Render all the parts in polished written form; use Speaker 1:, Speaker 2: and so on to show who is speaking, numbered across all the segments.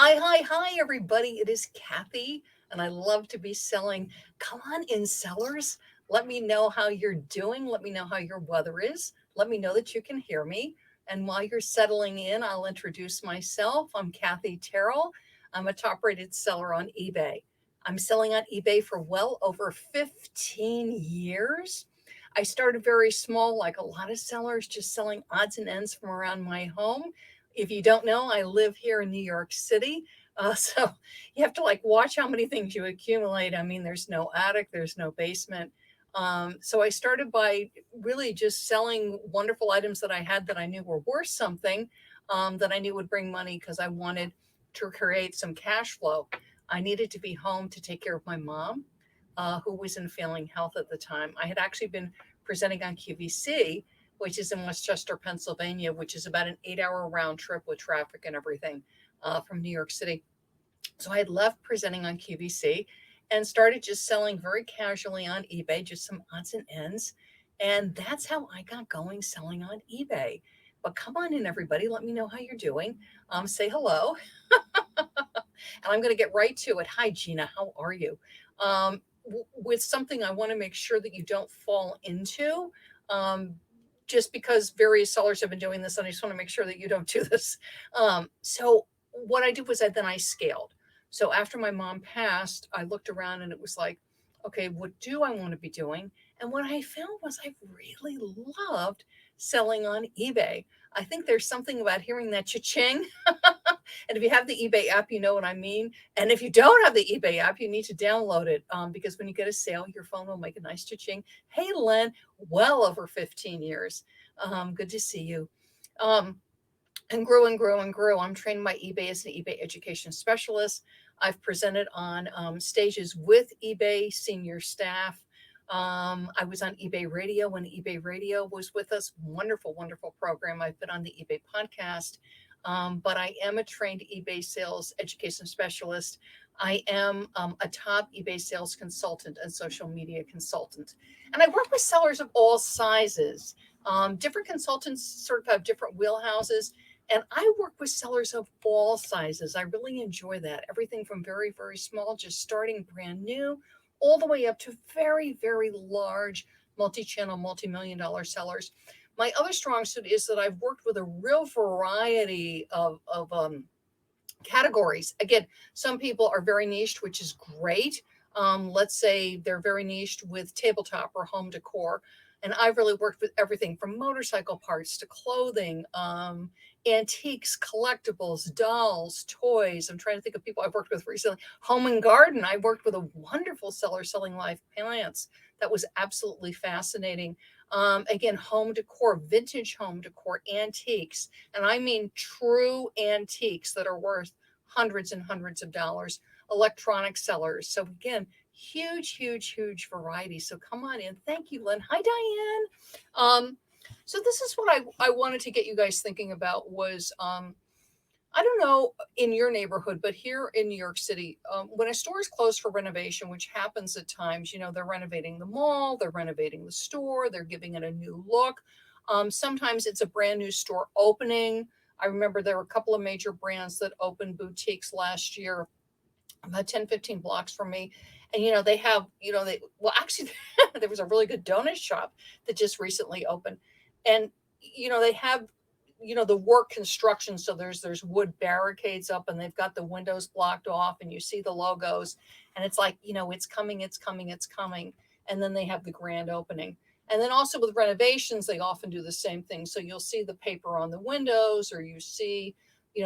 Speaker 1: Hi, everybody. It is Kathy, and I love to be selling. Come on in, sellers. Let me know how you're doing. Let me know how your weather is. Let me know that you can hear me. And while you're settling in, I'll introduce myself. I'm Kathy Terrill. I'm a top rated seller on eBay. I'm selling on eBay for well over 15 years. I started very small, like a lot of sellers, just selling odds and ends from around my home. If you don't know, I live here in New York City. So you have to like watch how many things you accumulate. I mean, there's no attic, there's no basement. So I started by really just selling wonderful items that I had that I knew were worth something, that I knew would bring money because I wanted to create some cash flow. I needed to be home to take care of my mom, who was in failing health at the time. I had actually been presenting on QVC, which is in Westchester, Pennsylvania, which is about an 8 hour round trip with traffic and everything, from New York City. So I had left presenting on QVC and started just selling very casually on eBay, just some odds and ends. And that's how I got going selling on eBay. But come on in, everybody. Let me know how you're doing. Say hello. And I'm going to get right to it. Hi, Gina. How are you? With something I want to make sure that you don't fall into. Um, just because various sellers have been doing this, and I just want to make sure that you don't do this. So what I did was I scaled. So after my mom passed, I looked around and it was like, okay, what do I want to be doing? And what I found was I really loved selling on eBay. I think there's something about hearing that cha-ching. And if you have the eBay app, you know what I mean. And if you don't have the eBay app, you need to download it, because when you get a sale, your phone will make a nice cha-ching. Hey, Len, well over 15 years. Good to see you. Um, and grew and grew and grew. I'm trained by eBay as an eBay education specialist. I've presented on stages with eBay senior staff. I was on eBay Radio when eBay Radio was with us. Wonderful, wonderful program. I've been on the eBay podcast. But I am a trained eBay sales education specialist. I am a top eBay sales consultant and social media consultant. And I work with sellers of all sizes. Different consultants sort of have different wheelhouses. And I work with sellers of all sizes. I really enjoy that. Everything from very, very small, just starting brand new, all the way up to very, very large multi-channel, multi-million dollar sellers. My other strong suit is that I've worked with a real variety of categories. Again, some people are very niched, which is great. Let's say they're very niched with tabletop or home decor. And I've really worked with everything from motorcycle parts to clothing, antiques, collectibles, dolls, toys. I'm trying to think of people I've worked with recently. Home and garden. I worked with a wonderful seller selling live plants. That was absolutely fascinating. Again, home decor, vintage home decor, antiques. And I mean true antiques that are worth hundreds and hundreds of dollars, electronic sellers. So again, huge, huge, huge variety. So come on in. Thank you, Lynn. Hi, Diane. So this is what I wanted to get you guys thinking about was, I don't know in your neighborhood, but here in New York City, when a store is closed for renovation, which happens at times, they're renovating the mall, they're renovating the store, they're giving it a new look. Sometimes it's a brand new store opening. I remember there were a couple of major brands that opened boutiques last year, about 10, 15 blocks from me. And, they have, actually, there was a really good donut shop that just recently opened. And, they have, the work construction. So there's wood barricades up and they've got the windows blocked off and you see the logos and it's like, it's coming, it's coming, it's coming. And then they have the grand opening. And then also with renovations, they often do the same thing. So you'll see the paper on the windows or you see,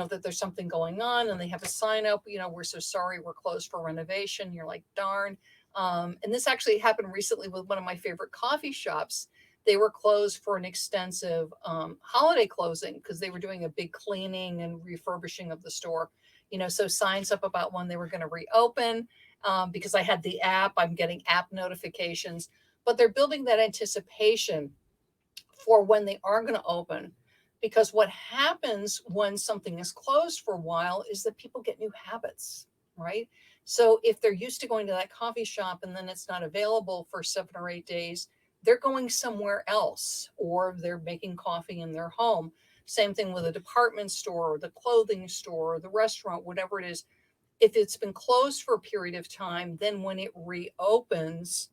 Speaker 1: that there's something going on and they have a sign up, we're so sorry, we're closed for renovation. You're like, darn. And this actually happened recently with one of my favorite coffee shops. They were closed for an extensive holiday closing because they were doing a big cleaning and refurbishing of the store. So signs up about when they were going to reopen. Because I had the app, I'm getting app notifications, but they're building that anticipation for when they are going to open. Because what happens when something is closed for a while is that people get new habits, right? So if they're used to going to that coffee shop and then it's not available for 7 or 8 days, they're going somewhere else or they're making coffee in their home. Same thing with a department store, or the clothing store, or the restaurant, whatever it is. If it's been closed for a period of time, then when it reopens,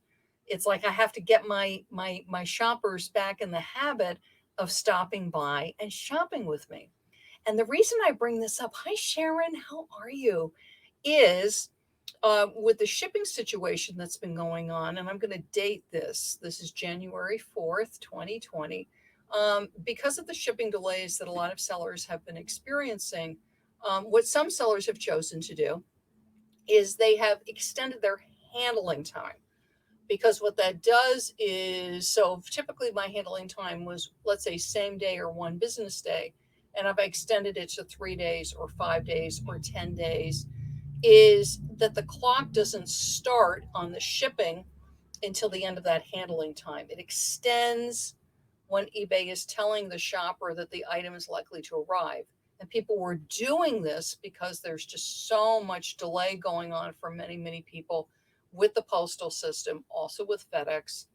Speaker 1: it's like I have to get my shoppers back in the habit of stopping by and shopping with me. And the reason I bring this up, hi Sharon, how are you? Is with the shipping situation that's been going on, and I'm going to date this. This is January 4th, 2020. Because of the shipping delays that a lot of sellers have been experiencing, what some sellers have chosen to do is they have extended their handling time. Because what that does is, so typically my handling time was, let's say, same day or one business day. And if I extended it to 3 days or 5 days or 10 days, is that the clock doesn't start on the shipping until the end of that handling time. It extends when eBay is telling the shopper that the item is likely to arrive. And people were doing this because there's just so much delay going on for many, many people with the postal system, also with FedEx,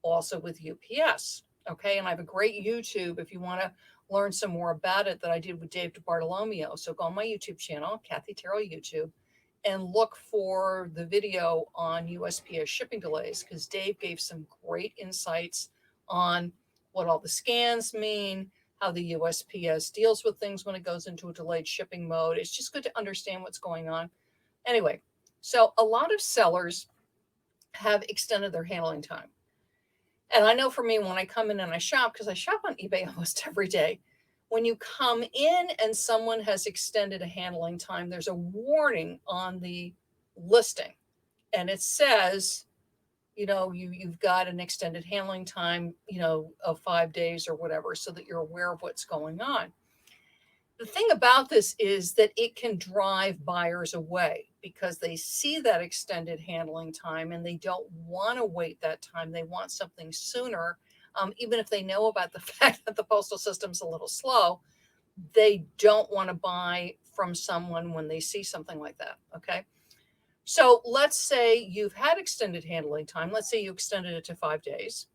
Speaker 1: also with UPS. Okay. And I have a great YouTube if you want to learn some more about it that I did with Dave DeBartolomeo. So go on my YouTube channel, Kathy Terrill YouTube, and look for the video on USPS shipping delays, because Dave gave some great insights on what all the scans mean, how the USPS deals with things when it goes into a delayed shipping mode. It's just good to understand what's going on. Anyway, so a lot of sellers have extended their handling time. And I know for me, when I come in and I shop, because I shop on eBay almost every day, when you come in and someone has extended a handling time, there's a warning on the listing. And it says, you've got an extended handling time, of 5 days or whatever, so that you're aware of what's going on. The thing about this is that it can drive buyers away because they see that extended handling time and they don't want to wait that time. They want something sooner. Even if they know about the fact that the postal system's a little slow, they don't want to buy from someone when they see something like that. Okay. So let's say you've had extended handling time. Let's say you extended it to 5 days.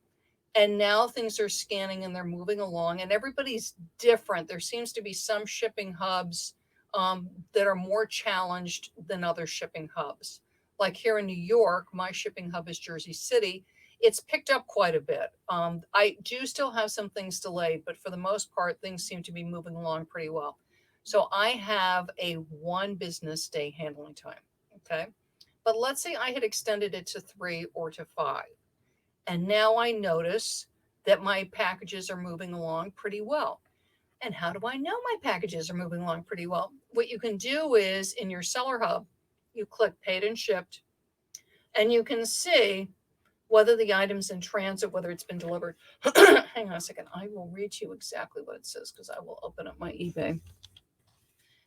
Speaker 1: And now things are scanning and they're moving along, and everybody's different. There seems to be some shipping hubs that are more challenged than other shipping hubs. Like here in New York, my shipping hub is Jersey City. It's picked up quite a bit. I do still have some things delayed, but for the most part, things seem to be moving along pretty well. So I have a 1 business day handling time. Okay. But let's say I had extended it to 3 or to 5. And now I notice that my packages are moving along pretty well. And how do I know my packages are moving along pretty well? What you can do is in your seller hub, you click paid and shipped, and you can see whether the item's in transit, whether it's been delivered. Hang on a second. I will read to you exactly what it says because I will open up my eBay.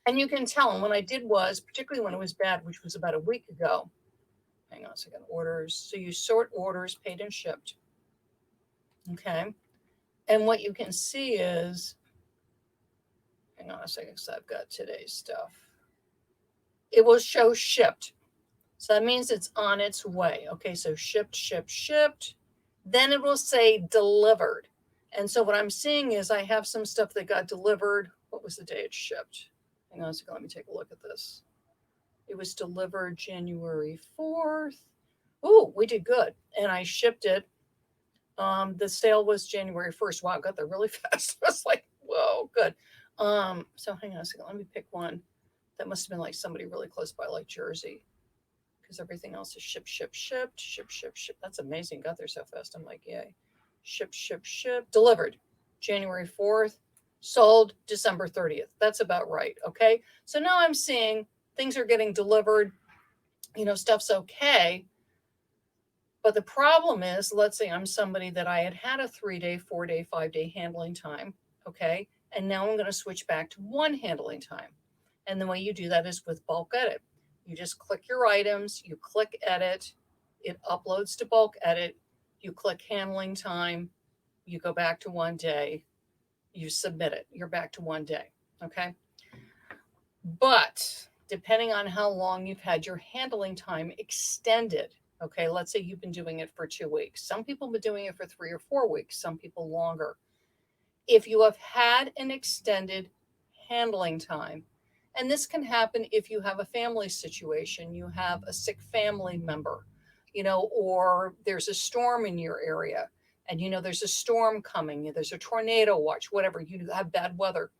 Speaker 1: And you can tell. And what I did was, particularly when it was bad, which was about a week ago, hang on a second, orders. So you sort orders, paid and shipped. Okay. And what you can see is, hang on a second, because I've got today's stuff. It will show shipped. So that means it's on its way. Okay. So shipped, shipped, shipped. Then it will say delivered. And so what I'm seeing is I have some stuff that got delivered. What was the day it shipped? Hang on a second. Let me take a look at this. It was delivered January 4th. Oh, we did good. And I shipped it. The sale was January 1st. Wow, I got there really fast. I was like, whoa, good. So hang on a second. Let me pick one. That must have been like somebody really close by, like Jersey. Because everything else is ship, ship, shipped, ship, ship, ship. That's amazing. Got there so fast. I'm like, yay. Ship, ship, ship. Delivered January 4th. Sold December 30th. That's about right. Okay. So now I'm seeing things are getting delivered. Stuff's okay. But the problem is, let's say I'm somebody that I had a 3-day, 4-day, 5-day handling time. Okay. And now I'm going to switch back to 1 handling time. And the way you do that is with bulk edit. You just click your items, you click edit, it uploads to bulk edit, you click handling time, you go back to 1 day, you submit it, you're back to 1 day. Okay. But depending on how long you've had your handling time extended, okay, let's say you've been doing it for 2 weeks. Some people have been doing it for 3 or 4 weeks, some people longer. If you have had an extended handling time, and this can happen if you have a family situation, you have a sick family member, or there's a storm in your area, and there's a storm coming, there's a tornado watch, whatever, you have bad weather.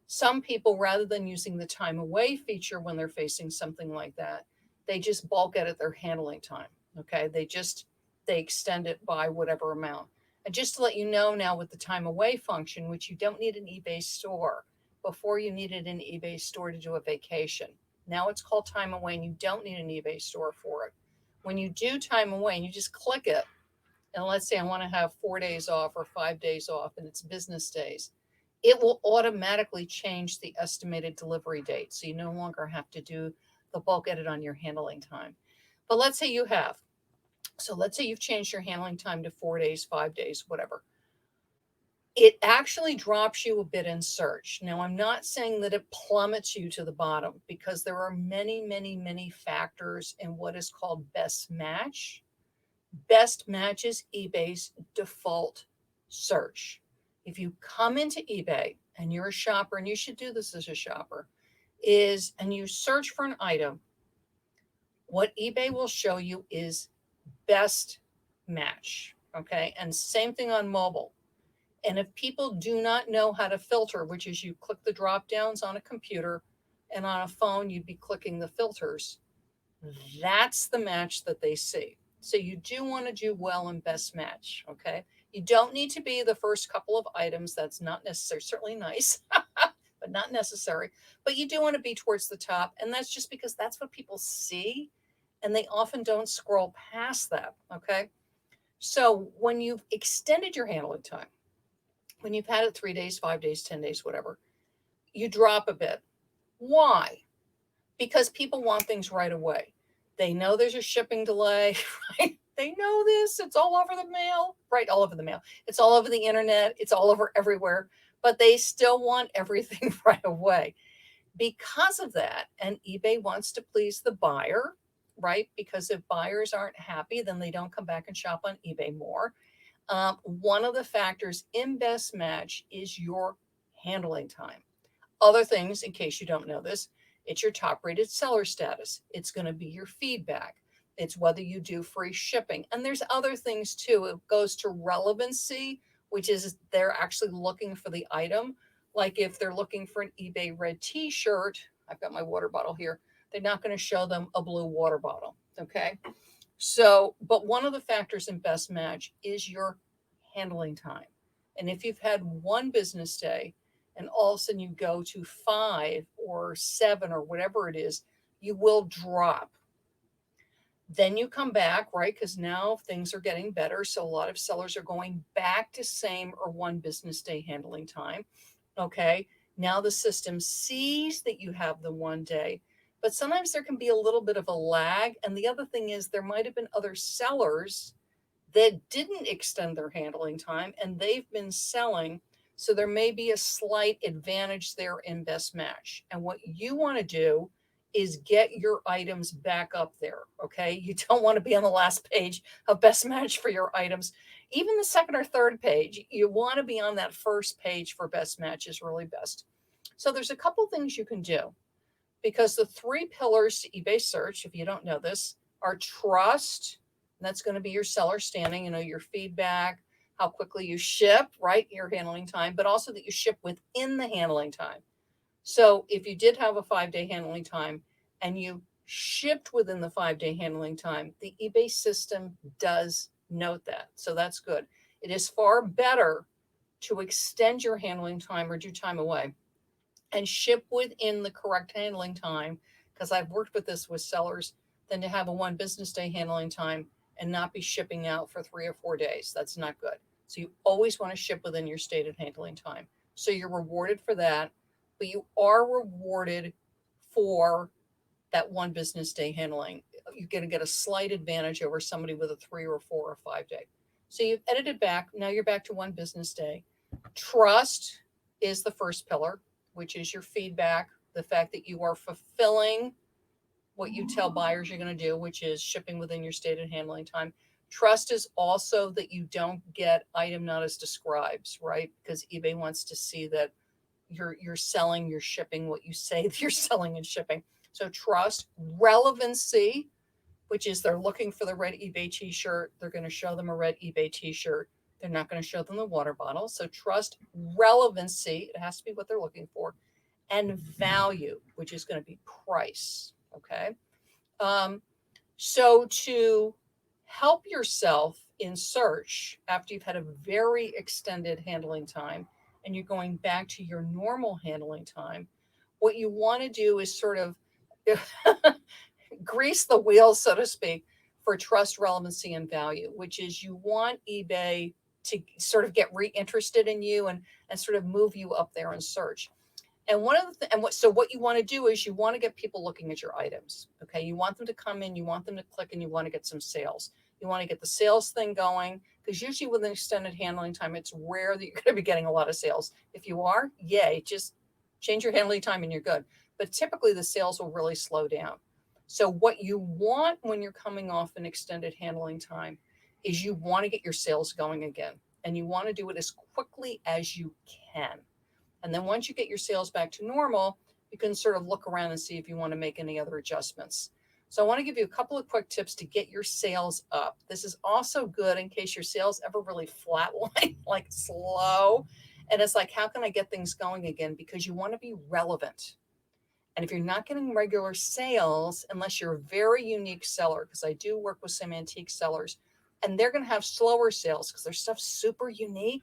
Speaker 1: Some people, rather than using the time away feature when they're facing something like that, they just bulk edit their handling time. Okay. They extend it by whatever amount. And just to let you know now with the time away function, which you don't need an eBay store. Before you needed an eBay store to do a vacation. Now it's called time away and you don't need an eBay store for it. When you do time away and you just click it, and let's say I want to have 4 days off or 5 days off and it's business days, it will automatically change the estimated delivery date. So you no longer have to do the bulk edit on your handling time. But let's say you have. So let's say you've changed your handling time to 4 days, 5 days, whatever. It actually drops you a bit in search. Now, I'm not saying that it plummets you to the bottom because there are many, many, many factors in what is called best match. Best match is eBay's default search. If you come into eBay and you're a shopper, and you should do this as a shopper, and you search for an item, what eBay will show you is best match. Okay. And same thing on mobile. And if people do not know how to filter, which is you click the drop downs on a computer, and on a phone, you'd be clicking the filters, that's the match that they see. So you do want to do well in best match. Okay. You don't need to be the first couple of items. That's not necessary. Certainly nice, but not necessary. But you do want to be towards the top. And that's just because that's what people see. And they often don't scroll past that. Okay. So when you've extended your handling time, when you've had it 3 days, 5 days, 10 days, whatever, you drop a bit. Why? Because people want things right away. They know there's a shipping delay, right? They know this. It's all over the mail, right? All over the mail. It's all over the internet. It's all over everywhere, but they still want everything right away. Because of that, and eBay wants to please the buyer, right? Because if buyers aren't happy, then they don't come back and shop on eBay more. One of the factors in best match is your handling time. Other things, in case you don't know this, it's your top rated seller status. It's going to be your feedback. It's whether you do free shipping. And there's other things too. It goes to relevancy, which is they're actually looking for the item. Like if they're looking for an eBay red t-shirt, I've got my water bottle here. They're not going to show them a blue water bottle. Okay. So, but one of the factors in best match is your handling time. And if you've had one business day and all of a sudden you go to 5 or 7 or whatever it is, you will drop. Then you come back, right? Because now things are getting better. So a lot of sellers are going back to same or one business day handling time. Okay. Now the system sees that you have the one day, but sometimes there can be a little bit of a lag. And the other thing is there might have been other sellers that didn't extend their handling time and they've been selling. So there may be a slight advantage there in best match. And what you want to do is get your items back up there. Okay. You don't want to be on the last page of best match for your items. Even the second or third page, you want to be on that first page for best match is really best. So there's a couple things you can do because the 3 pillars to eBay search, if you don't know this, are trust. And that's going to be your seller standing, your feedback, how quickly you ship, right? Your handling time, but also that you ship within the handling time. So if you did have a 5-day handling time and you shipped within the 5-day handling time, the eBay system does note that. So that's good. It is far better to extend your handling time or do time away and ship within the correct handling time, because I've worked with this with sellers, than to have a 1 business day handling time and not be shipping out for 3 or 4 days. That's not good. So you always want to ship within your stated handling time. So you're rewarded for that, but you are rewarded for that 1 business day handling. You're going to get a slight advantage over somebody with a 3 or 4 or 5 day. So you've edited back. Now you're back to 1 business day. Trust is the first pillar, which is your feedback, the fact that you are fulfilling what you tell buyers you're going to do, which is shipping within your stated handling time. Trust is also that you don't get item not as described, right? Because eBay wants to see that you're selling, you're shipping what you say that you're selling and shipping. So trust, relevancy, which is they're looking for the red eBay t-shirt. They're going to show them a red eBay t-shirt. They're not going to show them the water bottle. So trust, relevancy, it has to be what they're looking for, and value, which is going to be price. Okay. Um, so to help yourself in search after you've had a very extended handling time and you're going back to your normal handling time, what you want to do is sort of grease the wheels, so to speak, for trust, relevancy, and value, which is you want eBay to sort of get reinterested in you and sort of move you up there in search. And one of the what you want to do is you want to get people looking at your items. Okay, you want them to come in, you want them to click, and you want to get some sales. You want to get the sales thing going because usually with an extended handling time, it's rare that you're going to be getting a lot of sales. If you are, yay, just change your handling time and you're good. But typically the sales will really slow down. So what you want when you're coming off an extended handling time is you want to get your sales going again, and you want to do it as quickly as you can. And then once you get your sales back to normal, you can sort of look around and see if you want to make any other adjustments. So I want to give you a couple of quick tips to get your sales up. This is also good in case your sales ever really flatline, like slow. And it's like, how can I get things going again? Because you want to be relevant. And if you're not getting regular sales, unless you're a very unique seller, because I do work with some antique sellers, and they're going to have slower sales because their stuff's super unique,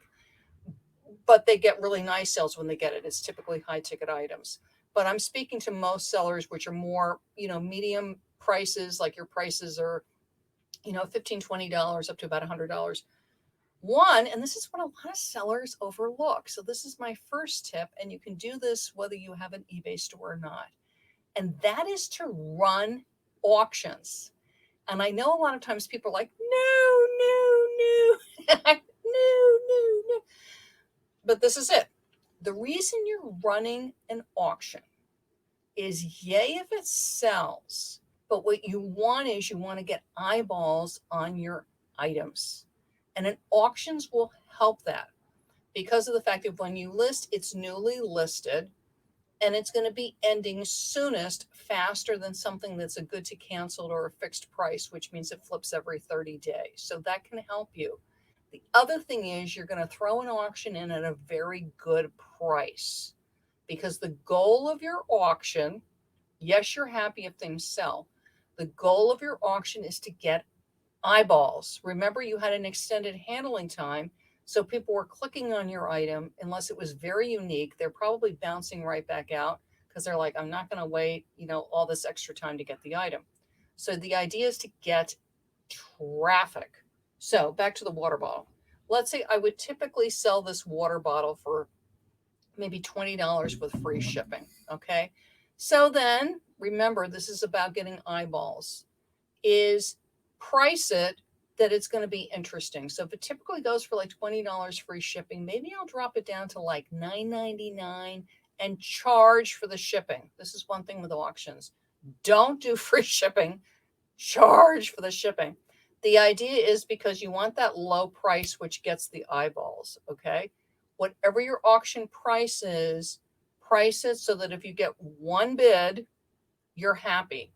Speaker 1: but they get really nice sales when they get it. It's typically high ticket items. But I'm speaking to most sellers, which are more, medium prices, like your prices are, $15, $20 up to about $100. One, and this is what a lot of sellers overlook. So this is my first tip, and you can do this whether you have an eBay store or not. And that is to run auctions. And I know a lot of times people are like, no, no, no, no, no, no. But this is it. The reason you're running an auction is yay if it sells, but what you want is you want to get eyeballs on your items. And an auctions will help that because of the fact that when you list, it's newly listed and it's going to be ending soonest faster than something that's a good to canceled or a fixed price, which means it flips every 30 days. So that can help you. The other thing is you're going to throw an auction in at a very good price because the goal of your auction, yes, you're happy if things sell. The goal of your auction is to get eyeballs. Remember, you had an extended handling time, so people were clicking on your item unless it was very unique. They're probably bouncing right back out because they're like, I'm not going to wait, all this extra time to get the item. So the idea is to get traffic. So back to the water bottle. Let's say I would typically sell this water bottle for maybe $20 with free shipping. Okay. So then remember, this is about getting eyeballs, is price it that it's going to be interesting. So if it typically goes for like $20 free shipping, maybe I'll drop it down to like $9.99 and charge for the shipping. This is one thing with auctions. Don't do free shipping, charge for the shipping. The idea is because you want that low price, which gets the eyeballs. Okay. Whatever your auction price is, price it so that if you get one bid, you're happy.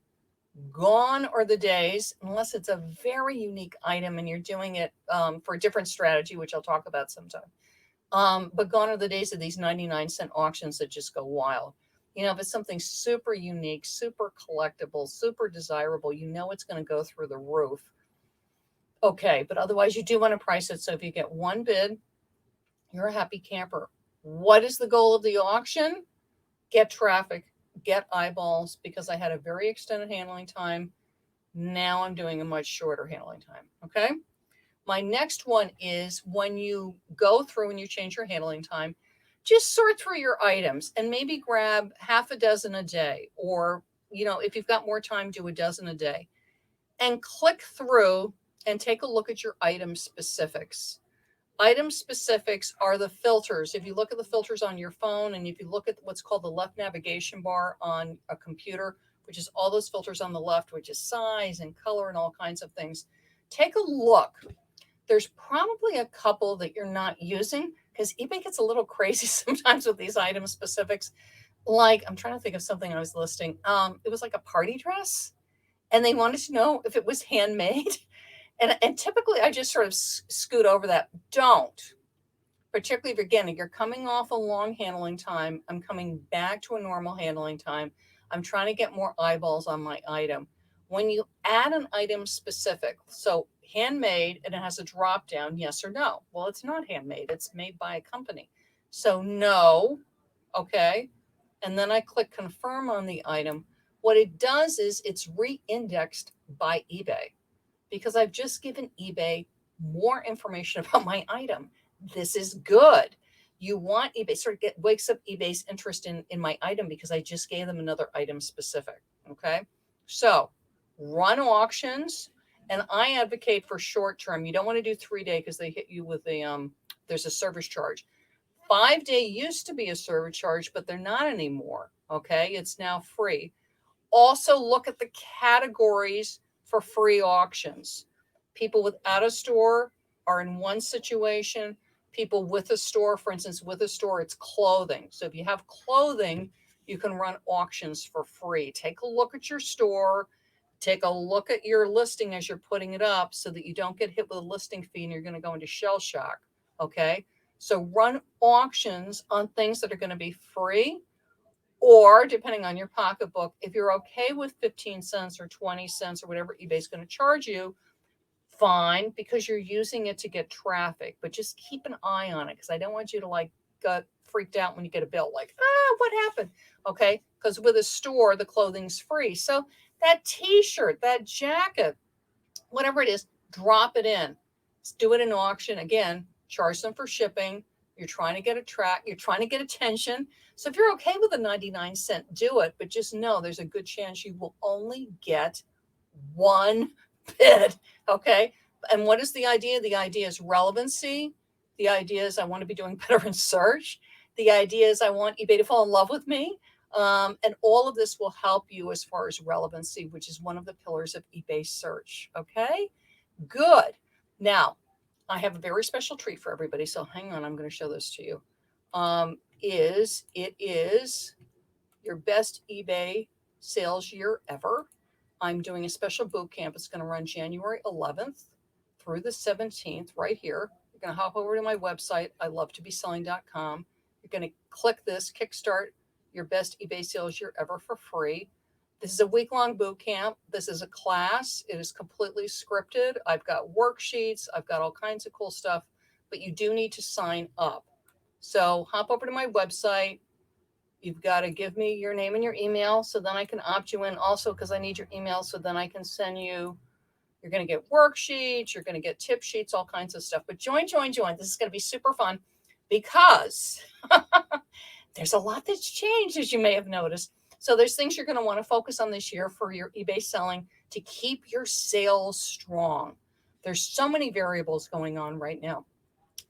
Speaker 1: Gone are the days, unless it's a very unique item and you're doing it for a different strategy, which I'll talk about sometime. But gone are the days of these 99-cent auctions that just go wild. If it's something super unique, super collectible, super desirable, it's going to go through the roof. Okay, but otherwise you do want to price it. So if you get one bid, you're a happy camper. What is the goal of the auction? Get traffic, get eyeballs, because I had a very extended handling time. Now I'm doing a much shorter handling time. Okay. My next one is when you go through and you change your handling time, just sort through your items and maybe grab half a dozen a day, or, if you've got more time, do a dozen a day and click through and take a look at your item specifics. Item specifics are the filters. If you look at the filters on your phone and if you look at what's called the left navigation bar on a computer, which is all those filters on the left, which is size and color and all kinds of things, take a look. There's probably a couple that you're not using because eBay gets a little crazy sometimes with these item specifics. Like, I'm trying to think of something I was listing. It was like a party dress, and they wanted to know if it was handmade. And typically I just sort of scoot over that. Don't. Particularly if, again, if you're coming off a long handling time, I'm coming back to a normal handling time. I'm trying to get more eyeballs on my item. When you add an item specific, so handmade and it has a drop down, yes or no. Well, it's not handmade, it's made by a company. So no, okay. And then I click confirm on the item. What it does is it's re-indexed by eBay because I've just given eBay more information about my item. This is good. You want eBay sort of wakes up eBay's interest in my item because I just gave them another item specific. Okay. So run auctions, and I advocate for short term. You don't want to do 3-day because they hit you with there's a service charge. 5-day used to be a service charge, but they're not anymore. Okay. It's now free. Also look at the categories for free auctions. People without a store are in one situation. People with a store, for instance, with a store, it's clothing. So if you have clothing, you can run auctions for free. Take a look at your store. Take a look at your listing as you're putting it up so that you don't get hit with a listing fee and you're going to go into shell shock. Okay. So run auctions on things that are going to be free, or depending on your pocketbook, if you're okay with 15 cents or 20 cents or whatever eBay's going to charge you, fine, because you're using it to get traffic. But just keep an eye on it because I don't want you to like get freaked out when you get a bill like, what happened? Okay. Because with a store, the clothing's free. So that t-shirt, that jacket, whatever it is, drop it in. Do it in auction. Again, charge them for shipping. You're trying to get you're trying to get attention. So if you're okay with a 99-cent, do it. But just know there's a good chance you will only get one bid. Okay. And what is the idea? The idea is relevancy. The idea is I want to be doing better in search. The idea is I want eBay to fall in love with me. And all of this will help you as far as relevancy, which is one of the pillars of eBay search. Okay, good. Now, I have a very special treat for everybody. So hang on, I'm going to show this to you. It is your best eBay sales year ever. I'm doing a special boot camp. It's going to run January 11th through the 17th right here. You're going to hop over to my website, ilovetobeselling.com. You're going to click this, Kickstart Your Best eBay Sales Year Ever for free. This is a week-long boot camp. This is a class. It is completely scripted. I've got worksheets. I've got all kinds of cool stuff, but you do need to sign up. So hop over to my website. You've got to give me your name and your email so then I can opt you in also because I need your email so then I can send you. You're going to get worksheets. You're going to get tip sheets, all kinds of stuff. But join. This is going to be super fun because there's a lot that's changed, as you may have noticed. So there's things you're going to want to focus on this year for your eBay selling to keep your sales strong. There's so many variables going on right now.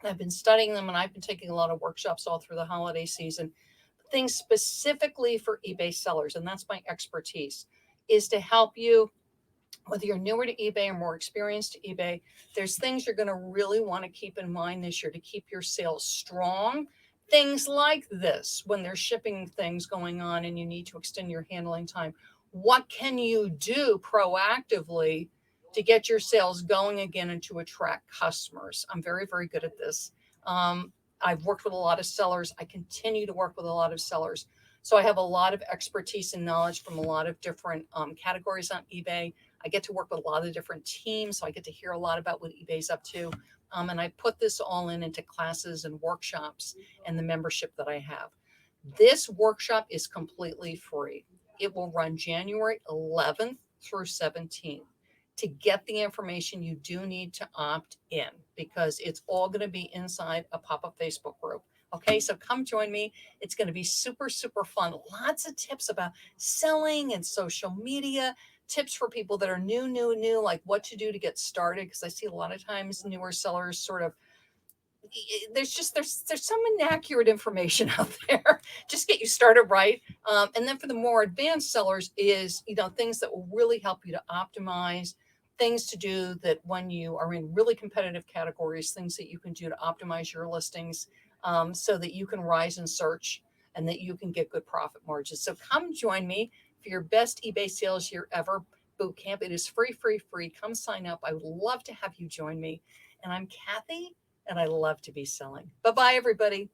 Speaker 1: I've been studying them and I've been taking a lot of workshops all through the holiday season. Things specifically for eBay sellers, and that's my expertise, is to help you, whether you're newer to eBay or more experienced to eBay, there's things you're going to really want to keep in mind this year to keep your sales strong. Things like this, when there's shipping things going on and you need to extend your handling time, what can you do proactively to get your sales going again and to attract customers? I'm very, very good at this. I've worked with a lot of sellers. I continue to work with a lot of sellers. So I have a lot of expertise and knowledge from a lot of different categories on eBay. I get to work with a lot of different teams, so I get to hear a lot about what eBay's up to. And I put this all into classes and workshops and the membership that I have. This workshop is completely free. It will run January 11th through 17th. To get the information, you do need to opt in because it's all going to be inside a pop-up Facebook group. Okay, so come join me. It's going to be super, super fun. Lots of tips about selling and social media, tips for people that are new, like what to do to get started. Because I see a lot of times newer sellers sort of, there's some inaccurate information out there. Just get you started right. And then for the more advanced sellers is, things that will really help you to optimize things to do that when you are in really competitive categories, things that you can do to optimize your listings, so that you can rise in search and that you can get good profit margins. So come join me for your best eBay sales year ever boot camp. It is free, free, free. Come sign up. I would love to have you join me. And I'm Kathy, and I love to be selling. Bye bye, everybody.